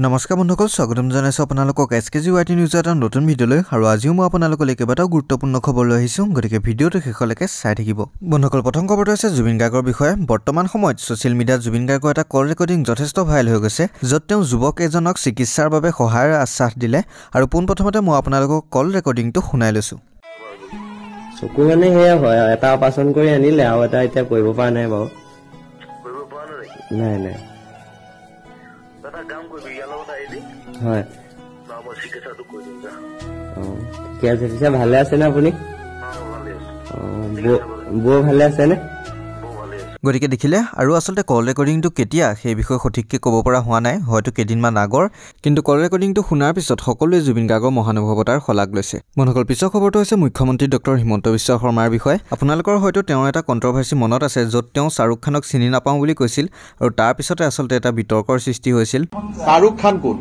নমস্কাৰ বন্ধুসকল স্বাগতম জনাইছো আপোনালোকক SKGYT নিউজ এটা নতুন ভিডিঅলৈ আৰু আজিও মই আপোনালোকলৈ কেইবাটাও গুৰুত্বপূৰ্ণ খবৰ লৈ আহিছো গতিকে ভিডিঅটো শেষলৈকে চাই থাকিব বন্ধুসকল প্ৰথম খবৰটো আছে জুবিন গাৰ্গৰ বিষয়ে বৰ্তমান সময়ত সোশ্যাল মিডিয়াত জুবিন গাৰ্গৰ এটা কল ৰেকৰ্ডিং যথেষ্ট ভাইৰেল হৈ গৈছে য'ত তেওঁ যুৱক এজনক চিকিৎসাৰ বাবে সহায়ৰ আশ্বাস দিলে আৰু পোনপ্ৰথমতে মই আপোনালোকক কল ৰেকৰ্ডিংটো শুনাই লৈছো চকু মানে হেয়া হয় এটা অপাৰেশ্যন কৰি আনিলে আৰু এটা এতিয়া কৰিব পৰা নাই বাৰু নাই কাম কৰিবি ইয়াৰ লগত আহিবি হয় মই চিকিৎসাটো কৰি দিম ঠিক আছে পিছে ভালে আছে নে আপুনি বৌ ভালে আছে নে গতিকে দেখিলে আৰু আসলতে কল ৰেকৰ্ডিংটো কেতিয়া সেই বিষয়ে সঠিককৈ ক'ব পৰা হোৱা নাই হয়তো কেইদিনমান আগৰ কিন্তু কল ৰেকৰ্ডিংটো শুনাৰ পিছত সকলোৱে জুবিন গাৰ্গৰ মহানুভৱতাৰ শলাগ লৈছে বন্ধুসকল পিছৰ খবৰটো হৈছে মুখ্যমন্ত্ৰী ডক্টৰ হিমন্ত বিশ্ব শৰ্মাৰ বিষয়ে আপোনালোকৰ হয়তো তেওঁ এটা কণ্ট্ৰভাৰ্চি মনত আছে য'ত তেওঁ শাহৰুখ খানক চিনি নাপাওঁ বুলি কৈছিল আৰু তাৰ পিছতে আসলতে এটা বিতৰ্কৰ সৃষ্টি হৈছিল শাহৰুখ খান কোন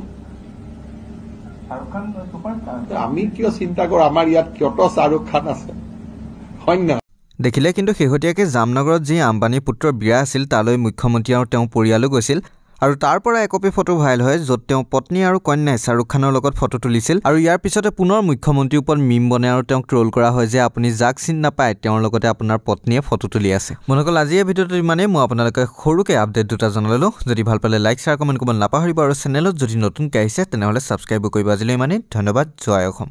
আমি কিয় চিন্তা কৰো আমাৰ ইয়াত কিয়তো শাহৰুখ খান আছে হয় না দেখিলে কিন্তু শেহতীয়াকৈ জামনগৰত যি আম্বানীৰ পুত্ৰৰ বিয়া আছিল তালৈ মুখ্যমন্ত্ৰী আৰু তেওঁ পৰিয়ালো গৈছিল আৰু তাৰ পৰা একপি ফটো ভাইৰেল হয় য'ত তেওঁ পত্নী আৰু কন্যাই শাহৰুখ খানৰ লগত ফটো তুলিছিল আৰু ইয়াৰ পিছতে পুনৰ মুখ্যমন্ত্ৰীৰ ওপৰত মিম বনাই আৰু তেওঁক ট্ৰল কৰা হয় যে আপুনি যাক চিনি নাপায় তেওঁৰ লগতে আপোনাৰ পত্নীয়ে ফটো তুলি আছে বন্ধুসকল আজি এই ভিডিঅ'টো ইমানেই মই আপোনালোকে সৰুকৈ আপডেট দুটা জনালোঁ যদি ভাল পালে লাইক শ্বেয়াৰ কমেণ্ট কৰিব নাপাহৰিব আৰু চেনেলত যদি নতুনকৈ আহিছে তেনেহ'লে ছাবস্ক্ৰাইব কৰিব আজিলৈ ইমানেই ধন্যবাদ জয় অসম